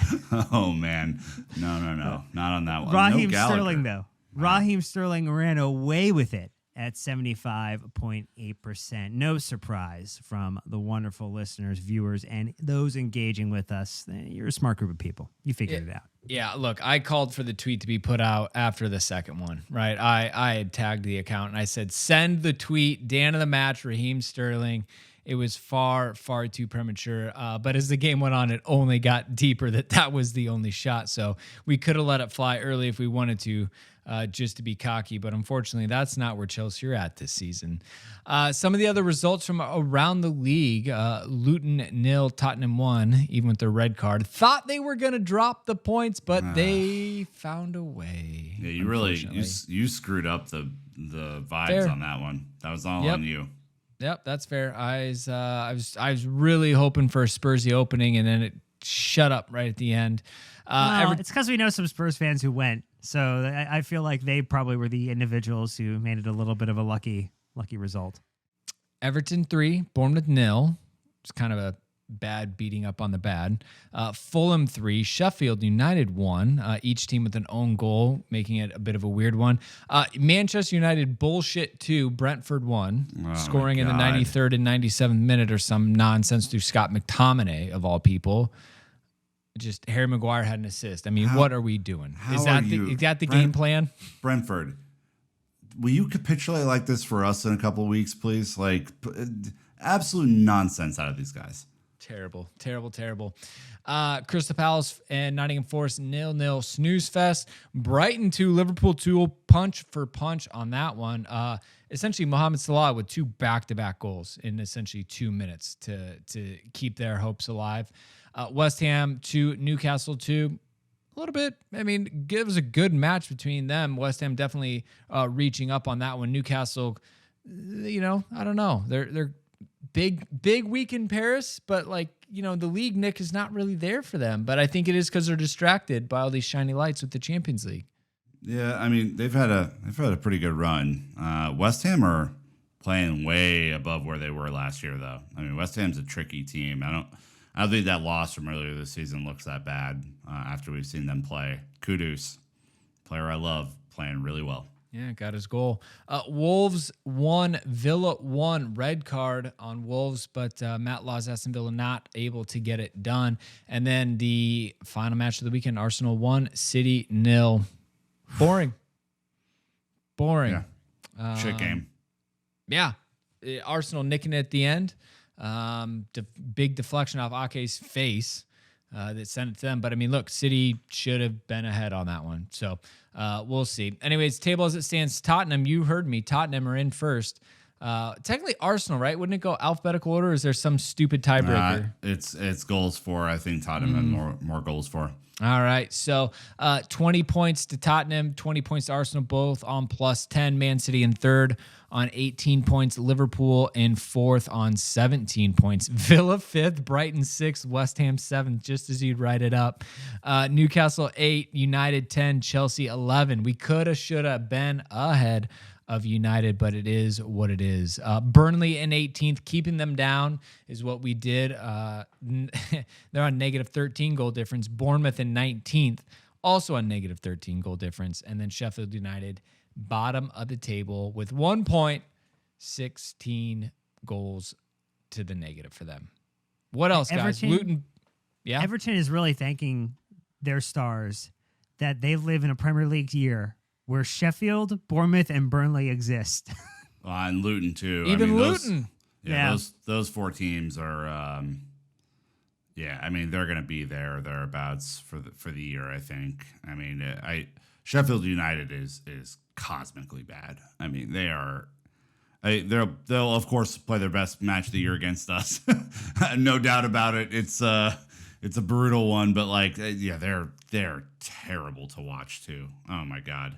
Oh, man. No. Not on that one. Raheem Sterling, though. Raheem Sterling ran away with it at 75.8%. No surprise from the wonderful listeners, viewers, and those engaging with us. You're a smart group of people. You figured it out. Yeah, look, I called for the tweet to be put out after the second one, right? I had tagged the account and I said, send the tweet, Dan of the match, Raheem Sterling. it was far, far too premature. But as the game went on, it only got deeper that was the only shot. So we could have let it fly early if we wanted to, just to be cocky. But unfortunately, that's not where Chelsea are at this season. Some of the other results from around the league, Luton 0, Tottenham 1, even with their red card. Thought they were going to drop the points, but they found a way. Yeah, you really you screwed up the vibes Fair. on that one. That was all on you. Yep, that's fair. I was really hoping for a Spursy opening, and then it shut up right at the end. It's because we know some Spurs fans who went, so I feel like they probably were the individuals who made it a little bit of a lucky result. Everton 3, Bournemouth 0. It's kind of a bad beating up on the bad. Fulham 3, Sheffield United 1. Each team with an own goal, making it a bit of a weird one. Manchester United bullshit 2, Brentford 1, scoring in the 93rd and 97th minute or some nonsense through Scott McTominay of all people. Just Harry Maguire had an assist. I mean, what are we doing? Is that the game plan? Brentford, will you capitulate like this for us in a couple of weeks, please? Like, absolute nonsense out of these guys. Terrible. Crystal Palace and Nottingham Forest 0-0 snooze fest. Brighton 2, Liverpool 2, punch for punch on that one. Essentially, Mohamed Salah with 2 back-to-back goals in essentially 2 minutes to keep their hopes alive. West Ham 2, Newcastle 2. A little bit. I mean, it was a good match between them. West Ham definitely reaching up on that one. Newcastle, I don't know. They're big week in Paris, but the league, Nick, is not really there for them. But I think it is because they're distracted by all these shiny lights with the Champions League. Yeah, I mean they've had a pretty good run. West Ham are playing way above where they were last year, though. I mean, West Ham's a tricky team. I don't think that loss from earlier this season looks that bad after we've seen them play. Kudus, player I love, playing really well. Yeah, got his goal. Wolves 1, Villa 1, red card on Wolves, but Matt Law's Aston Villa not able to get it done. And then the final match of the weekend, Arsenal 1, City 0. Boring. Yeah. Shit game. Yeah. Arsenal nicking it at the end. Big deflection off Ake's face that sent it to them. But, I mean, look, City should have been ahead on that one. So we'll see. Anyways, table as it stands, Tottenham, you heard me. Tottenham are in first. Technically Arsenal, right? Wouldn't it go alphabetical order, or is there some stupid tiebreaker? It's goals for. I think Tottenham had more goals for. All right, so 20 points to Tottenham, 20 points to Arsenal, both on plus 10. Man City in third on 18 points. Liverpool in fourth on 17 points. Villa fifth, Brighton sixth, West Ham seventh, just as you'd write it up. Newcastle 8, United 10, Chelsea 11. We coulda, shoulda been ahead of United, but it is what it is. Burnley in 18th, keeping them down is what we did. They're on negative 13 goal difference. Bournemouth in 19th, also on negative 13 goal difference. And then Sheffield United, bottom of the table with 1 point, 16 goals to the negative for them. What else, guys? Luton. Yeah. Everton is really thanking their stars that they live in a Premier League year where Sheffield, Bournemouth, and Burnley exist. And Luton too. Luton. Those 4 teams are. I mean, they're going to be thereabouts for the year. I think. I mean, Sheffield United is cosmically bad. I mean, they are. They'll of course play their best match of the year against us, no doubt about it. It's a brutal one, but they're terrible to watch too. Oh my god.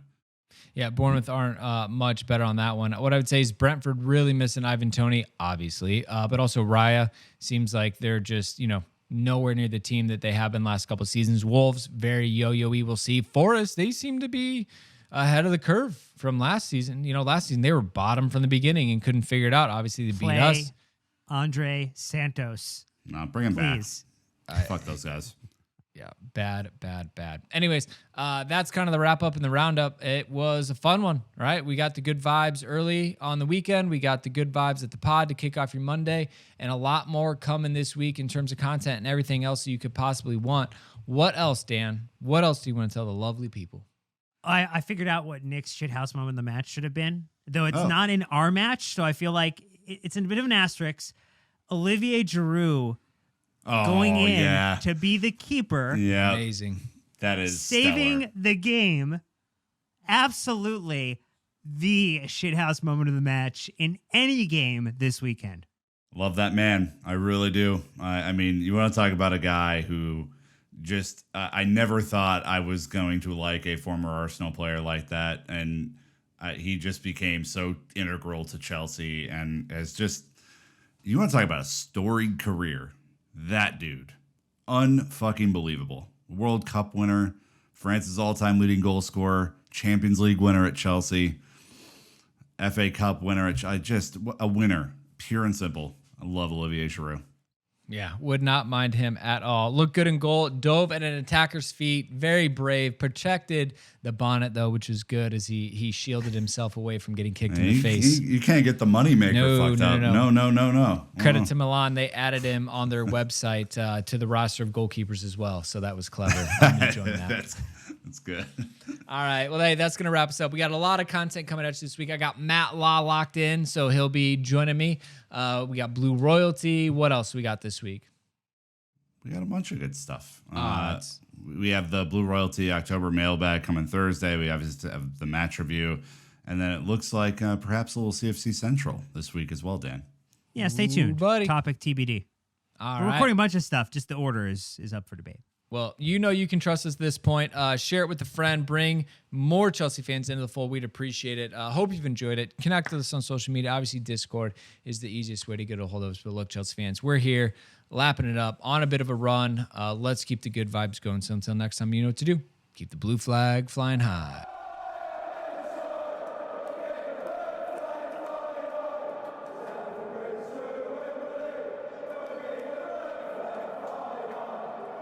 Yeah, Bournemouth aren't much better on that one. What I would say is Brentford really missing Ivan Toney, obviously, but also Raya seems like they're just, nowhere near the team that they have been last couple of seasons. Wolves, very yo-yo-y, we'll see. Forest, they seem to be ahead of the curve from last season. Last season they were bottom from the beginning and couldn't figure it out. Obviously, they beat us. Andre Santos. No, bring him please. Back. Fuck those guys. Yeah, bad. Anyways, that's kind of the wrap up and the roundup. It was a fun one, right? We got the good vibes early on the weekend. We got the good vibes at the pod to kick off your Monday, and a lot more coming this week in terms of content and everything else that you could possibly want. What else, Dan? What else do you want to tell the lovely people? I figured out what Nick's shithouse moment of the match should have been, though it's not in our match, so I feel like it's a bit of an asterisk. Olivier Giroud going in yeah. to be the keeper, Yeah. Amazing. That is saving stellar. the game. Absolutely the shithouse moment of the match in any game this weekend. Love that man. I really do. I mean, you want to talk about a guy who just, I never thought I was going to like a former Arsenal player like that. And he just became so integral to Chelsea and has just, you want to talk about a storied career. That dude, unfucking believable. World Cup winner, France's all-time leading goal scorer, Champions League winner at Chelsea, FA Cup winner at a winner, pure and simple. I love Olivier Giroud. Yeah, would not mind him at all. Looked good in goal, dove at an attacker's feet, very brave, protected the bonnet though, which is good as he shielded himself away from getting kicked in the face. You can't get the moneymaker fucked up. No. Credit to Milan, they added him on their website to the roster of goalkeepers as well, so that was clever. I'm enjoying that. That's good. All right, well, hey, that's going to wrap us up. We got a lot of content coming at you this week. I got Matt Law locked in, so he'll be joining me. We got Blue Royalty. What else we got this week? We got a bunch of good stuff. We have the Blue Royalty October mailbag coming Thursday. We obviously have the match review. And then it looks like perhaps a little CFC Central this week as well, Dan. Yeah, stay tuned. Buddy. Topic TBD. All We're right. recording a bunch of stuff. Just the order is up for debate. Well, you can trust us at this point. Share it with a friend. Bring more Chelsea fans into the fold. We'd appreciate it. Hope you've enjoyed it. Connect with us on social media. Obviously, Discord is the easiest way to get a hold of us. But look, Chelsea fans, we're here, lapping it up, on a bit of a run. Let's keep the good vibes going. So until next time, you know what to do. Keep the blue flag flying high.